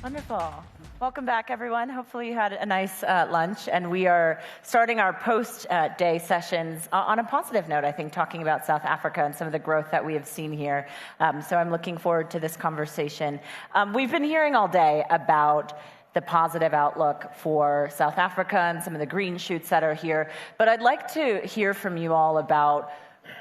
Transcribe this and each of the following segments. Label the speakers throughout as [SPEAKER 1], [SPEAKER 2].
[SPEAKER 1] Wonderful. Welcome back, everyone. Hopefully you had a nice lunch, and we are starting our post-day sessions on a positive note, I think, talking about South Africa and some of the growth that we have seen here. So I'm looking forward to this conversation. We've been hearing all day about the positive outlook for South Africa and some of the green shoots that are here, but I'd like to hear from you all about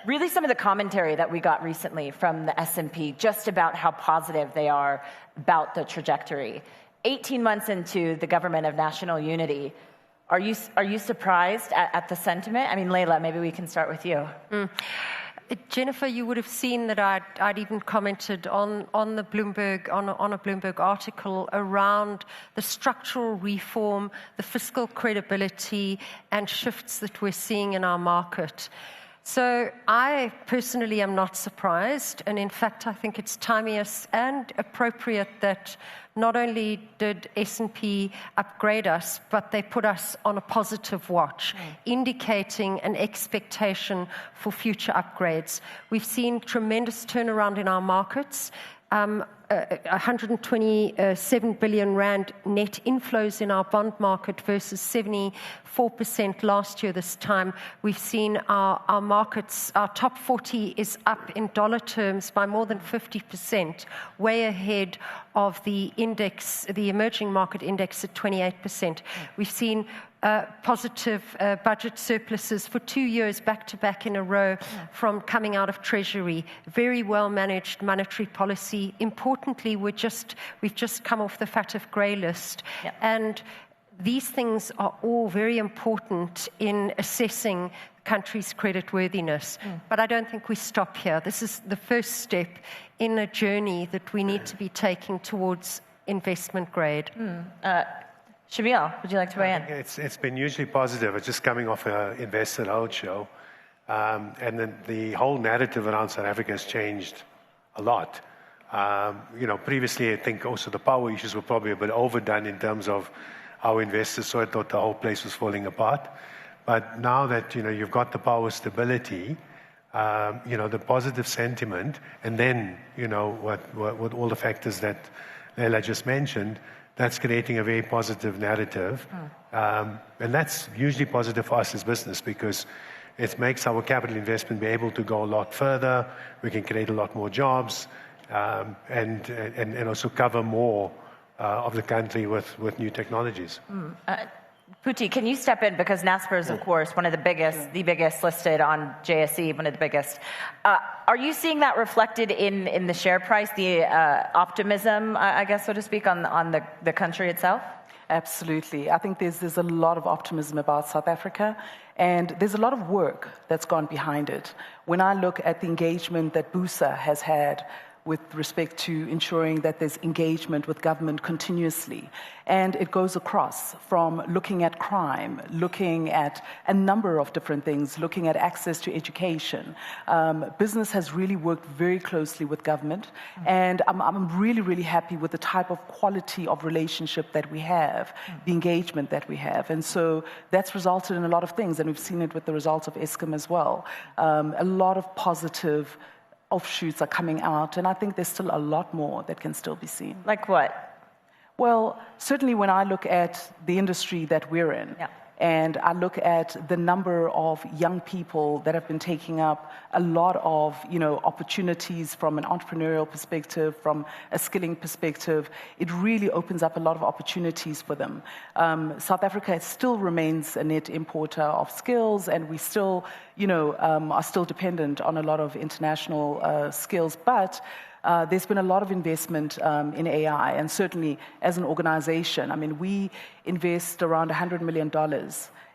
[SPEAKER 1] really some of the commentary that we got recently from the S&P, just about how positive they are about the trajectory. 18 months into the government of national unity, are you surprised at the sentiment? I mean, Leila, maybe we can start with you.
[SPEAKER 2] Jennifer, you would have seen that I'd even commented on the Bloomberg on a Bloomberg article around the structural reform, the fiscal credibility, and shifts that we're seeing in our market. So I personally am not surprised, and in fact I think it's timeous and appropriate that not only did S&P upgrade us, but they put us on a positive watch, indicating an expectation for future upgrades. We've seen tremendous turnaround in our markets. 127 billion rand net inflows in our bond market versus 74% last year this time. We've seen our markets, our top 40 is up in dollar terms by more than 50%, way ahead of the index, the emerging market index at 28%. We've seen positive budget surpluses for 2 years back-to-back in a row from coming out of Treasury. Very well-managed monetary policy. Importantly, we've just come off the FATF grey list. And these things are all very important in assessing countries' creditworthiness. But I don't think we stop here. This is the first step in a journey that we need to be taking towards investment grade.
[SPEAKER 1] Shameel, would you like to weigh in?
[SPEAKER 3] It's been hugely positive. It's just coming off an investor roadshow. And then the whole narrative around South Africa has changed a lot. Previously, I think also the power issues were probably a bit overdone in terms of how investors sort of thought the whole place was falling apart. But now that, you've got the power stability, the positive sentiment, and then, what all the factors that Leila just mentioned, that's creating a very positive narrative. And that's usually positive for us as business because it makes our capital investment be able to go a lot further. We can create a lot more jobs and also cover more of the country with new technologies.
[SPEAKER 1] Phuthi, can you step in? Because Naspers, of course, one of the biggest listed on JSE, one of the biggest. Are you seeing that reflected in the share price, the optimism, I guess, so to speak, on the country itself?
[SPEAKER 4] Absolutely. I think there's a lot of optimism about South Africa, and there's a lot of work that's gone behind it. When I look at the engagement that BUSA has had with respect to ensuring that there's engagement with government continuously. And it goes across from looking at crime, looking at a number of different things, looking at access to education. Business has really worked very closely with government, and I'm really, really happy with the type of quality of relationship that we have, the engagement that we have. And so that's resulted in a lot of things, and we've seen it with the results of Eskom as well. A lot of positive offshoots are coming out, and I think there's still a lot more that can still be seen.
[SPEAKER 1] Like what?
[SPEAKER 4] Well, certainly when I look at the industry that we're in, and I look at the number of young people that have been taking up a lot of, opportunities from an entrepreneurial perspective, from a skilling perspective, it really opens up a lot of opportunities for them. South Africa still remains a net importer of skills, and we still, are still dependent on a lot of international skills, but there's been a lot of investment in AI, and certainly as an organization, we invest around $100 million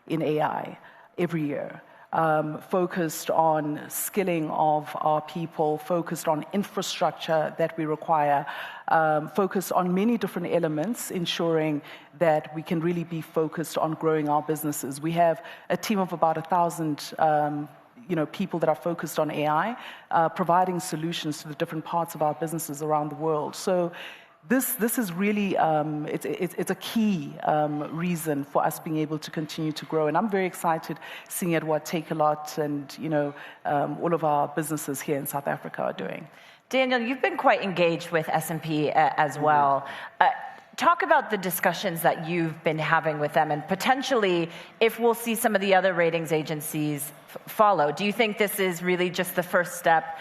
[SPEAKER 4] in AI every year, focused on skilling of our people, focused on infrastructure that we require, focused on many different elements, ensuring that we can really be focused on growing our businesses. We have a team of about 1,000 people that are focused on AI, providing solutions to the different parts of our businesses around the world. So this is really, it's a key reason for us being able to continue to grow. And I'm very excited seeing at what Takealot and, all of our businesses here in South Africa are doing.
[SPEAKER 1] Daniel, you've been quite engaged with S&P as well. Talk about the discussions that you've been having with them and potentially if we'll see some of the other ratings agencies follow. Do you think this is really just the first step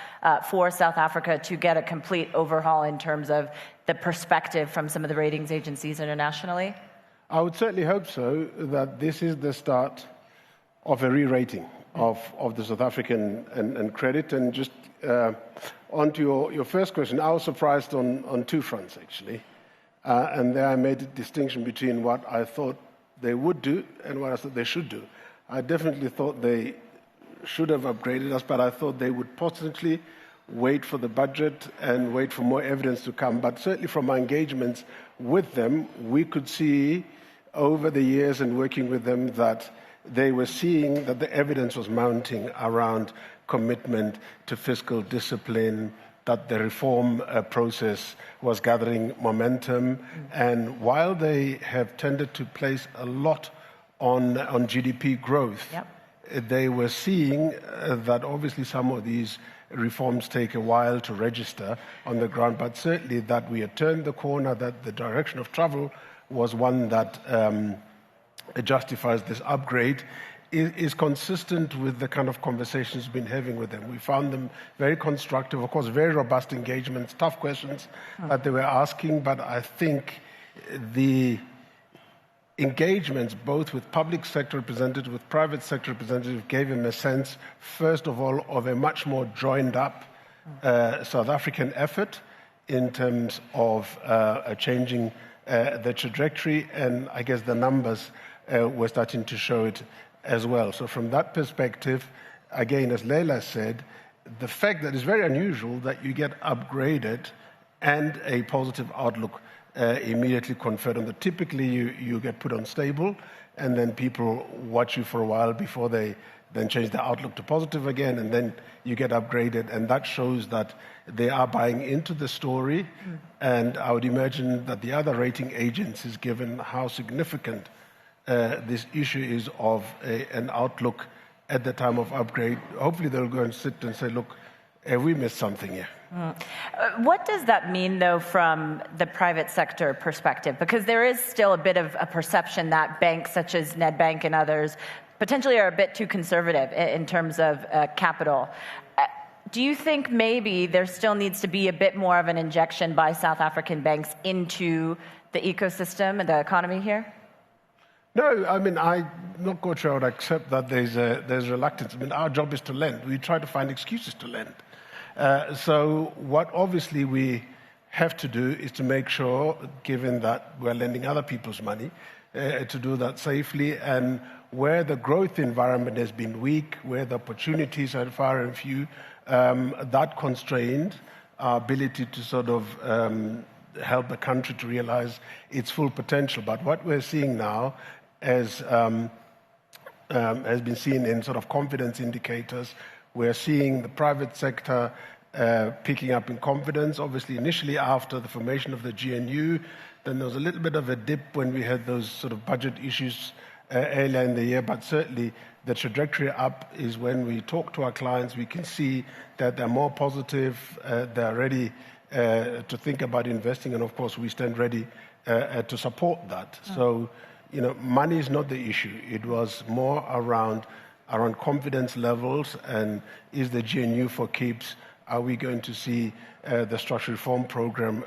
[SPEAKER 1] for South Africa to get a complete overhaul in terms of the perspective from some of the ratings agencies internationally?
[SPEAKER 5] I would certainly hope so, that this is the start of a re-rating of the South African and credit. And just on to your first question, I was surprised on two fronts, actually. And there I made a distinction between what I thought they would do and what I thought they should do. I definitely thought they should have upgraded us, but I thought they would possibly wait for the budget and wait for more evidence to come. But certainly from my engagements with them, we could see over the years and working with them that they were seeing that the evidence was mounting around commitment to fiscal discipline, that the reform process was gathering momentum. And while they have tended to place a lot on GDP growth, they were seeing that obviously some of these reforms take a while to register on the ground, but certainly that we had turned the corner, that the direction of travel was one that justifies this upgrade, is consistent with the kind of conversations we've been having with them. We found them very constructive, of course, very robust engagements, tough questions that they were asking, but I think the engagements, both with public sector representatives, with private sector representatives, gave him a sense, first of all, of a much more joined up South African effort in terms of changing the trajectory, and I guess the numbers were starting to show it as well. So from that perspective, again, as Leila said, the fact that it's very unusual that you get upgraded and a positive outlook immediately conferred on the. Typically, you get put on stable, and then people watch you for a while before they then change the outlook to positive again, and then you get upgraded, and that shows that they are buying into the story. And I would imagine that the other rating agencies, given how significant this issue is of an outlook at the time of upgrade, hopefully they'll go and sit and say, look, have we missed something here?
[SPEAKER 1] What does that mean, though, from the private sector perspective? Because there is still a bit of a perception that banks such as Nedbank and others potentially are a bit too conservative in terms of capital. Do you think maybe there still needs to be a bit more of an injection by South African banks into the ecosystem and the economy here?
[SPEAKER 5] No, I mean, I'm not quite sure I would accept that there's reluctance. I mean, our job is to lend. We try to find excuses to lend. So what obviously we have to do is to make sure, given that we're lending other people's money, to do that safely. And where the growth environment has been weak, where the opportunities are far and few, that constrained our ability to sort of help the country to realize its full potential. But what we're seeing now, as has been seen in sort of confidence indicators, we're seeing the private sector picking up in confidence. Obviously, initially after the formation of the GNU, then there was a little bit of a dip when we had those sort of budget issues earlier in the year, but certainly the trajectory up is when we talk to our clients, we can see that they're more positive, they're ready to think about investing, and of course we stand ready to support that. So, you know, money is not the issue. It was more around confidence levels, and is the GNU for keeps? Are we going to see the structural reform program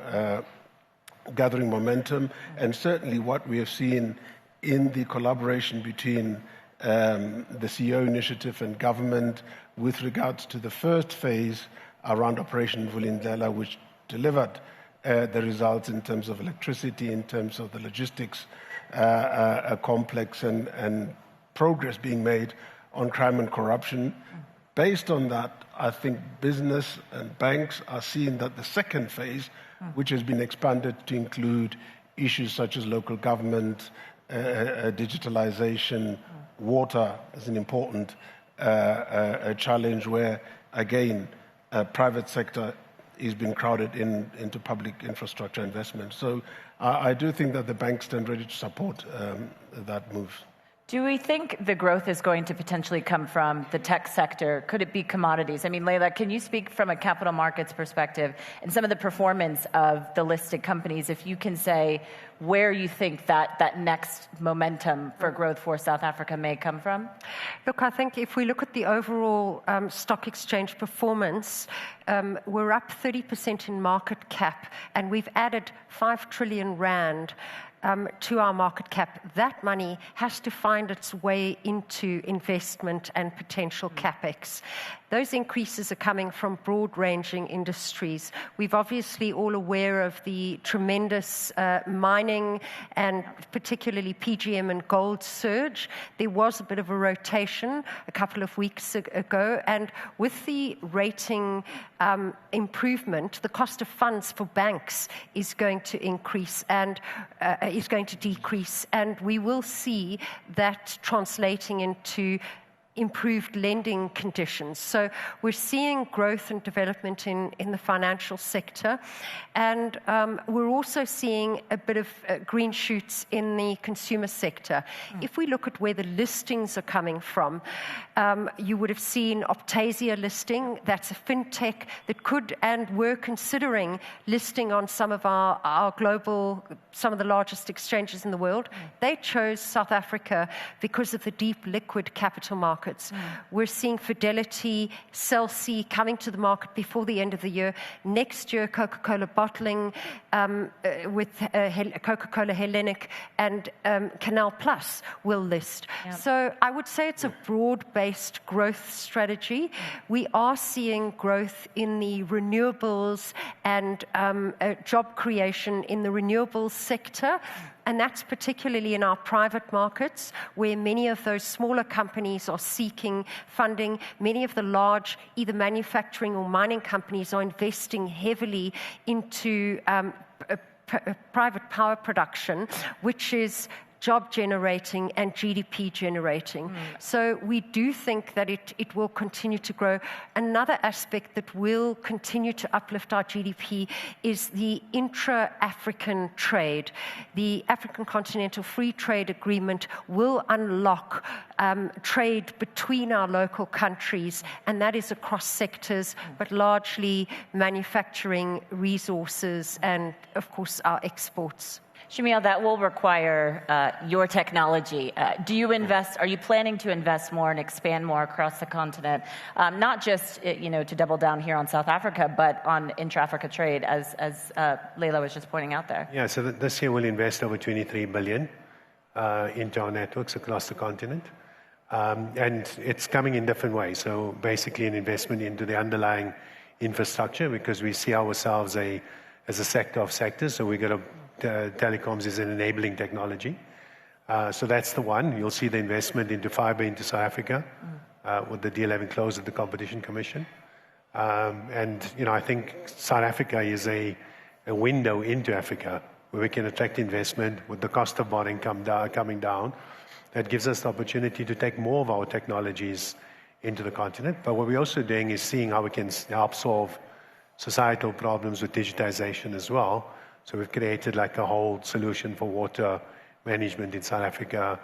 [SPEAKER 5] gathering momentum? And certainly what we have seen in the collaboration between the CEO initiative and government with regards to the first phase around Operation Vulindlela, which delivered the results in terms of electricity, in terms of the logistics complex, and progress being made on crime and corruption. Based on that, I think business and banks are seeing that the second phase, which has been expanded to include issues such as local government, digitalization, water is an important challenge where, again, private sector is being crowded into public infrastructure investment. So I do think that the banks stand ready to support that move.
[SPEAKER 1] Do we think the growth is going to potentially come from the tech sector? Could it be commodities? I mean, Leila, can you speak from a capital markets perspective and some of the performance of the listed companies? If you can say where you think that next momentum for growth for South Africa may come from?
[SPEAKER 2] Look, I think if we look at the overall stock exchange performance, we're up 30% in market cap, and we've added 5 trillion rand to our market cap. That money has to find its way into investment and potential capex. Those increases are coming from broad-ranging industries. We've obviously all aware of the tremendous mining and particularly PGM and gold surge. There was a bit of a rotation a couple of weeks ago, and with the rating improvement, the cost of funds for banks is going to increase and is going to decrease, and we will see that translating into improved lending conditions. So we're seeing growth and development in the financial sector, and we're also seeing a bit of green shoots in the consumer sector. If we look at where the listings are coming from, you would have seen Optasia listing. That's a fintech that could and were considering listing on some of our global, some of the largest exchanges in the world. They chose South Africa because of the deep liquid capital markets. We're seeing Fidelity, Cell C coming to the market before the end of the year. Next year, Coca-Cola Bottling with Coca-Cola Hellenic and Canal Plus will list. Yep. So I would say it's a broad-based growth strategy. We are seeing growth in the renewables and job creation in the renewables sector. And that's particularly in our private markets, where many of those smaller companies are seeking funding. Many of the large, either manufacturing or mining companies, are investing heavily into private power production, which is job generating and GDP generating. So we do think that it will continue to grow. Another aspect that will continue to uplift our GDP is the intra-African trade. The African Continental Free Trade Agreement will unlock trade between our local countries, and that is across sectors, but largely manufacturing, resources, and of course our exports.
[SPEAKER 1] Shameel, that will require your technology. Are you planning to invest more and expand more across the continent, not just to double down here on South Africa, but on intra-Africa trade, as Leila was just pointing out there?
[SPEAKER 3] Yeah, so this year we'll invest over 23 billion into our networks across the continent. And it's coming in different ways. So basically an investment into the underlying infrastructure, because we see ourselves as a sector of sectors. So we've got to telecoms is an enabling technology. So that's the one. You'll see the investment into fiber into South Africa with the deal having closed at the Competition Commission. And I think South Africa is a window into Africa where we can attract investment with the cost of borrowing coming down. That gives us the opportunity to take more of our technologies into the continent. But what we're also doing is seeing how we can help solve societal problems with digitization as well. So we've created like a whole solution for water management in South Africa,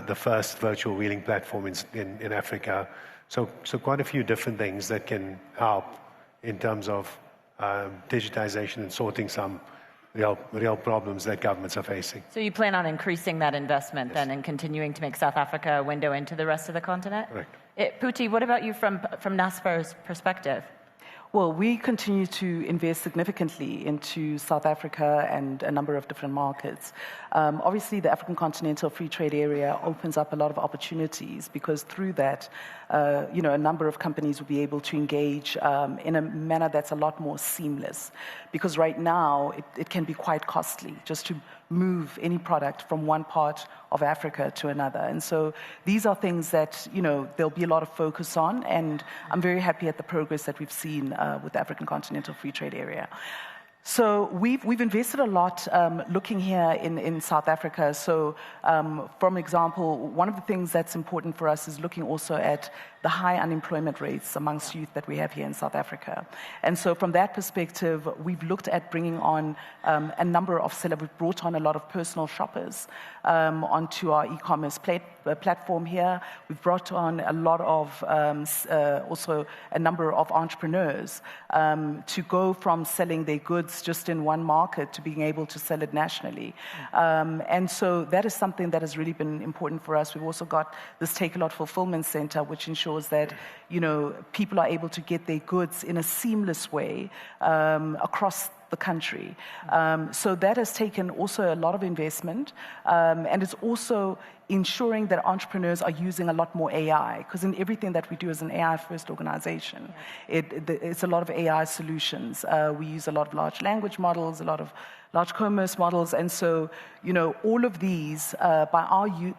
[SPEAKER 3] the first virtual wheeling platform in Africa. So quite a few different things that can help in terms of digitization and sorting some real problems that governments are facing.
[SPEAKER 1] So you plan on increasing that investment then and continuing to make South Africa a window into the rest of the continent?
[SPEAKER 3] Correct.
[SPEAKER 1] Phuthi, what about you from Naspers' perspective?
[SPEAKER 4] Well, we continue to invest significantly into South Africa and a number of different markets. Obviously, the African Continental Free Trade Area opens up a lot of opportunities because through that, a number of companies will be able to engage in a manner that's a lot more seamless. Because right now, it can be quite costly just to move any product from one part of Africa to another. And so these are things that, there'll be a lot of focus on, and I'm very happy at the progress that we've seen with the African Continental Free Trade Area. So we've invested a lot looking here in South Africa. So, for example, one of the things that's important for us is looking also at the high unemployment rates amongst youth that we have here in South Africa. And so from that perspective, we've looked at bringing on a number of sellers. We've brought on a lot of personal shoppers onto our e-commerce platform here. We've brought on a lot of, also a number of entrepreneurs to go from selling their goods just in one market to being able to sell it nationally. And so that is something that has really been important for us. We've also got this Take a Lot fulfillment center, which ensures that, people are able to get their goods in a seamless way across the country. So that has taken also a lot of investment, and it's also ensuring that entrepreneurs are using a lot more AI, because in everything that we do as an AI-first organization, it's a lot of AI solutions. We use a lot of large language models, a lot of large commerce models, and so, all of these, by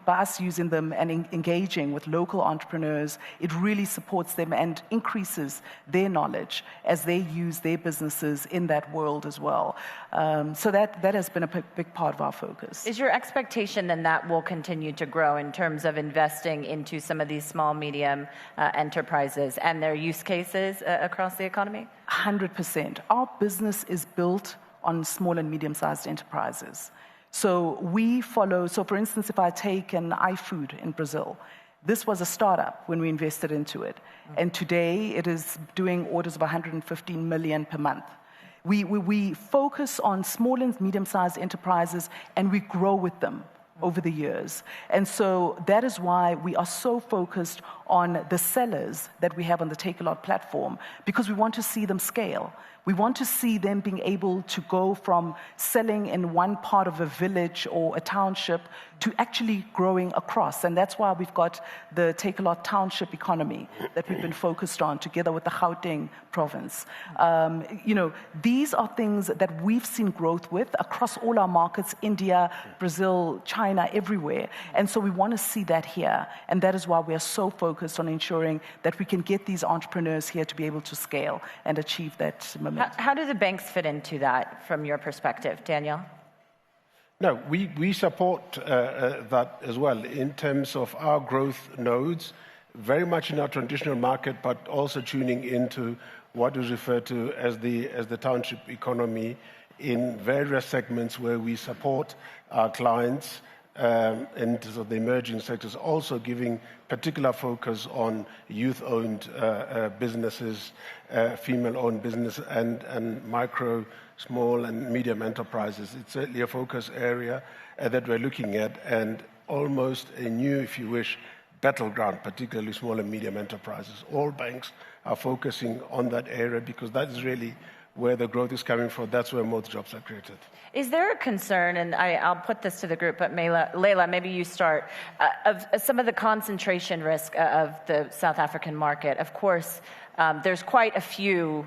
[SPEAKER 4] us using them and engaging with local entrepreneurs, it really supports them and increases their knowledge as they use their businesses in that world as well. So that has been a big part of our focus.
[SPEAKER 1] Is your expectation then that will continue to grow in terms of investing into some of these small, medium enterprises and their use cases across the economy?
[SPEAKER 4] 100%. Our business is built on small and medium-sized enterprises. So we follow, for instance, if I take an iFood in Brazil, this was a startup when we invested into it. And today it is doing orders of 115 million per month. We focus on small and medium-sized enterprises, and we grow with them over the years. And so that is why we are so focused on the sellers that we have on the Take a Lot platform, because we want to see them scale. We want to see them being able to go from selling in one part of a village or a township to actually growing across. And that's why we've got the Take a Lot township economy that we've been focused on together with the Gauteng province. These are things that we've seen growth with across all our markets, India, Brazil, China, everywhere. And so we want to see that here. And that is why we are so focused on ensuring that we can get these entrepreneurs here to be able to scale and achieve that momentum.
[SPEAKER 1] How do the banks fit into that from your perspective, Daniel?
[SPEAKER 5] No, we support that as well in terms of our growth nodes, very much in our traditional market, but also tuning into what is referred to as the township economy in various segments where we support our clients in terms of the emerging sectors, also giving particular focus on youth-owned businesses, female-owned business, and micro, small, and medium enterprises. It's certainly a focus area that we're looking at, and almost a new, if you wish, battleground, particularly small and medium enterprises. All banks are focusing on that area because that is really where the growth is coming from. That's where most jobs are created.
[SPEAKER 1] Is there a concern, and I'll put this to the group, but Leila, maybe you start, of some of the concentration risk of the South African market? Of course, there's quite a few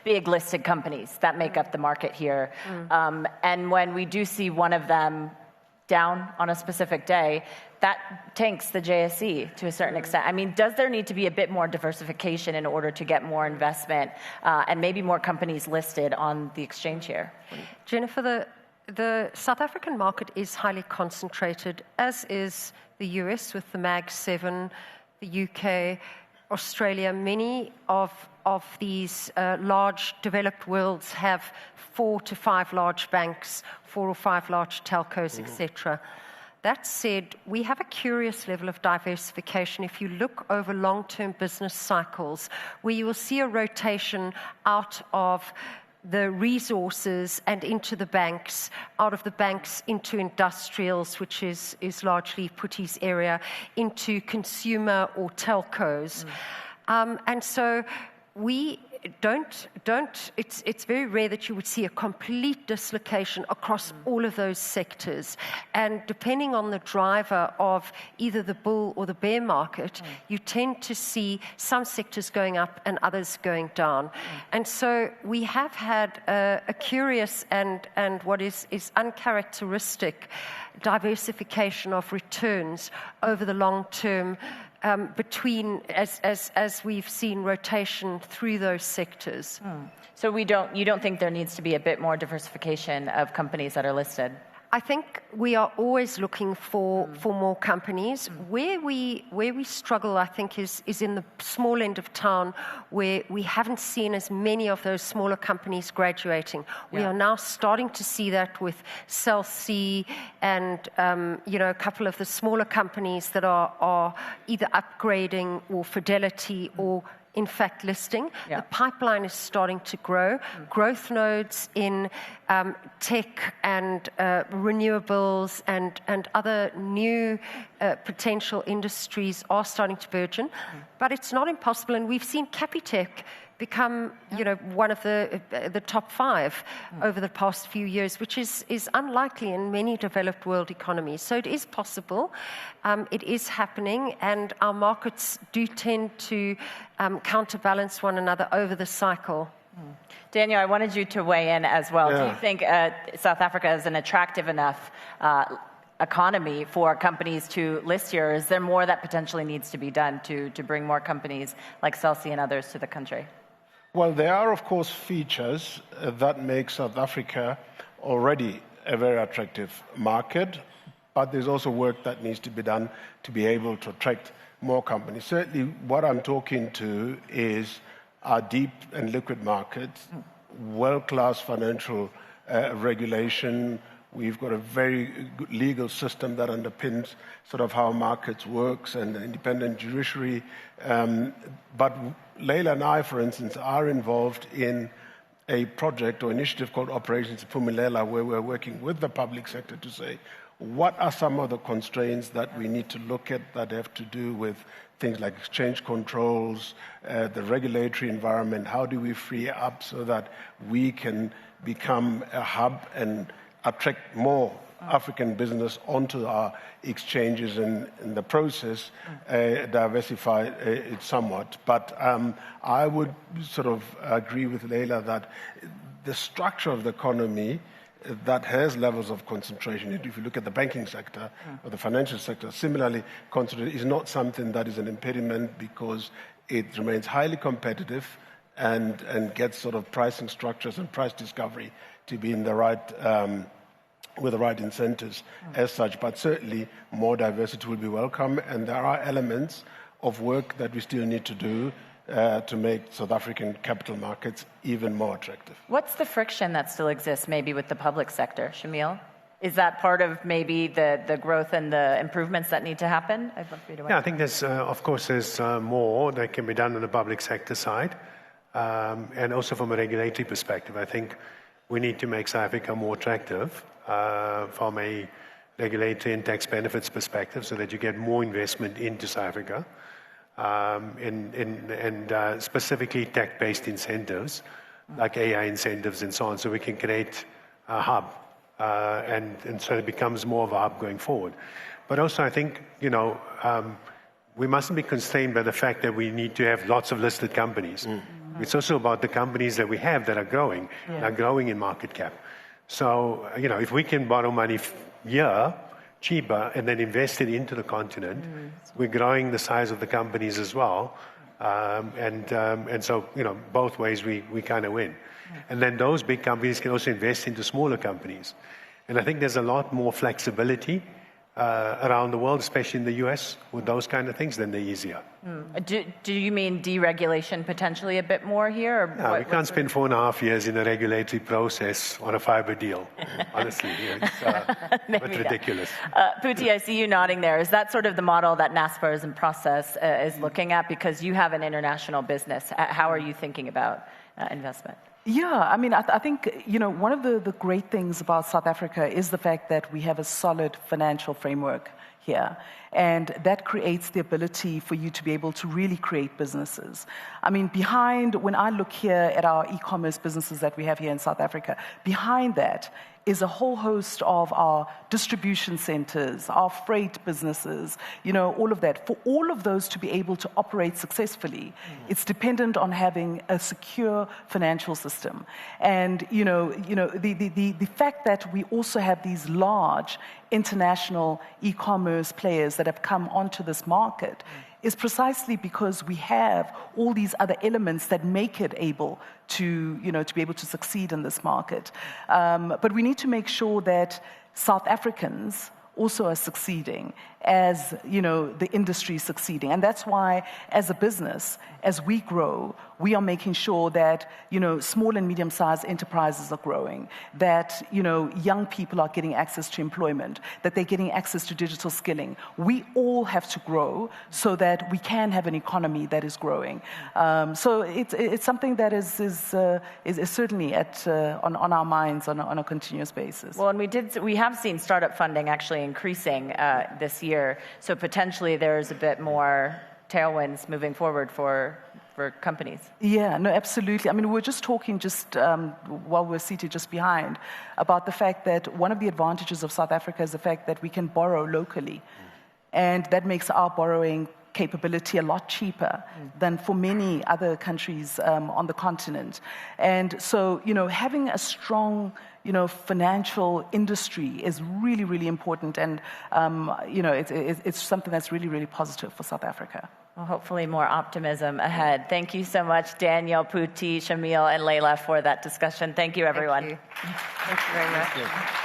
[SPEAKER 1] big listed companies that make up the market here. And when we do see one of them down on a specific day, that tanks the JSE to a certain extent. I mean, does there need to be a bit more diversification in order to get more investment and maybe more companies listed on the exchange here?
[SPEAKER 2] Jennifer, the South African market is highly concentrated, as is the US with the Mag 7, the UK, Australia. Many of these large developed worlds have 4 to 5 large banks, 4 or 5 large telcos, etc. That said, we have a curious level of diversification. If you look over long-term business cycles, where you will see a rotation out of the resources and into the banks, out of the banks into industrials, which is largely Phuthi's area, into consumer or telcos. And so we it's very rare that you would see a complete dislocation across all of those sectors. And depending on the driver of either the bull or the bear market, you tend to see some sectors going up and others going down. And so we have had a curious and what is uncharacteristic diversification of returns over the long term, between as we've seen rotation through those sectors.
[SPEAKER 1] So you don't think there needs to be a bit more diversification of companies that are listed?
[SPEAKER 2] I think we are always looking for more companies. Where we struggle, I think, is in the small end of town, where we haven't seen as many of those smaller companies graduating. We are now starting to see that with Cell C and a couple of the smaller companies that are either upgrading or Fidelity or in fact listing. The pipeline is starting to grow. Growth nodes in tech and renewables and other new potential industries are starting to burgeon. But it's not impossible, and we've seen Capitec become, one of the top 5 over the past few years, which is unlikely in many developed world economies. So it is possible, it is happening, and our markets do tend to counterbalance one another over the cycle.
[SPEAKER 1] Daniel, I wanted you to weigh in as well. Do you think South Africa is an attractive enough economy for companies to list here? Or is there more that potentially needs to be done to bring more companies like Celsi and others to the country?
[SPEAKER 5] Well, there are, of course, features that make South Africa already a very attractive market, but there's also work that needs to be done to be able to attract more companies. Certainly, what I'm talking to is our deep and liquid markets, world-class financial regulation. We've got a very good legal system that underpins sort of how markets works and an independent judiciary. But Leila and I, for instance, are involved in a project or initiative called Operations Mminele, where we're working with the public sector to say, what are some of the constraints that we need to look at that have to do with things like exchange controls, the regulatory environment? How do we free up so that we can become a hub and attract more African business onto our exchanges and in the process diversify it somewhat. But I would sort of agree with Leila that the structure of the economy that has levels of concentration, if you look at the banking sector or the financial sector, similarly concentrated, is not something that is an impediment because it remains highly competitive and gets sort of pricing structures and price discovery to be in the right with the right incentives as such. But certainly more diversity will be welcome, and there are elements of work that we still need to do to make South African capital markets even more attractive.
[SPEAKER 1] What's the friction that still exists maybe with the public sector, Shameel? Is that part of maybe the growth and the improvements that need to happen? I'd love for you to weigh in.
[SPEAKER 3] Yeah, I think there's, of course, there's more that can be done on the public sector side. And also from a regulatory perspective, I think we need to make South Africa more attractive from a regulatory and tax benefits perspective so that you get more investment into South Africa. And specifically tech-based incentives, like AI incentives and so on, so we can create a hub. And so it becomes more of a hub going forward. But also I think, we mustn't be constrained by the fact that we need to have lots of listed companies. It's also about the companies that we have that are growing in market cap. So, if we can borrow money here, cheaper, and then invest it into the continent, we're growing the size of the companies as well. And so, both ways we kind of win. And then those big companies can also invest into smaller companies. And I think there's a lot more flexibility around the world, especially in the US, with those kind of things, then they're easier.
[SPEAKER 1] Do you mean deregulation potentially a bit more here? Or
[SPEAKER 3] no, we can't spend 4.5 years in a regulatory process on a fiber deal. Honestly, it's a bit ridiculous.
[SPEAKER 1] Phuthi, I see you nodding there. Is that sort of the model that Naspers and Prosus is looking at? Because you have an international business. How are you thinking about investment?
[SPEAKER 4] Yeah, I mean, I think, one of the great things about South Africa is the fact that we have a solid financial framework here. And that creates the ability for you to be able to really create businesses. I mean, when I look here at our e-commerce businesses that we have here in South Africa, behind that is a whole host of our distribution centers, our freight businesses, all of that. For all of those to be able to operate successfully, it's dependent on having a secure financial system. ecosystem. And the fact that we also have these large international e-commerce players that have come onto this market is precisely because we have all these other elements that make it able to be able to succeed in this market. But we need to make sure that South Africans also are succeeding as the industry is succeeding. And that's why, as a business, as we grow, we are making sure that small and medium-sized enterprises are growing, that young people are getting access to employment, that they're getting access to digital skilling. We all have to grow so that we can have an economy that is growing. So it's something that is certainly on our minds on a continuous basis.
[SPEAKER 1] Well, and we have seen startup funding actually increasing this year. So potentially there's a bit more tailwinds moving forward for companies.
[SPEAKER 4] Yeah, no, absolutely. I mean, we were just talking while we're seated just behind about the fact that one of the advantages of South Africa is the fact that we can borrow locally. And that makes our borrowing capability a lot cheaper than for many other countries on the continent. And so, having a strong financial industry is really, really important, and it's something that's really, really positive for South Africa.
[SPEAKER 1] Well, hopefully more optimism ahead. Thank you so much, Daniel, Phuthi, Shameel, and Leila for that discussion. Thank you, everyone.
[SPEAKER 2] Thank you very much.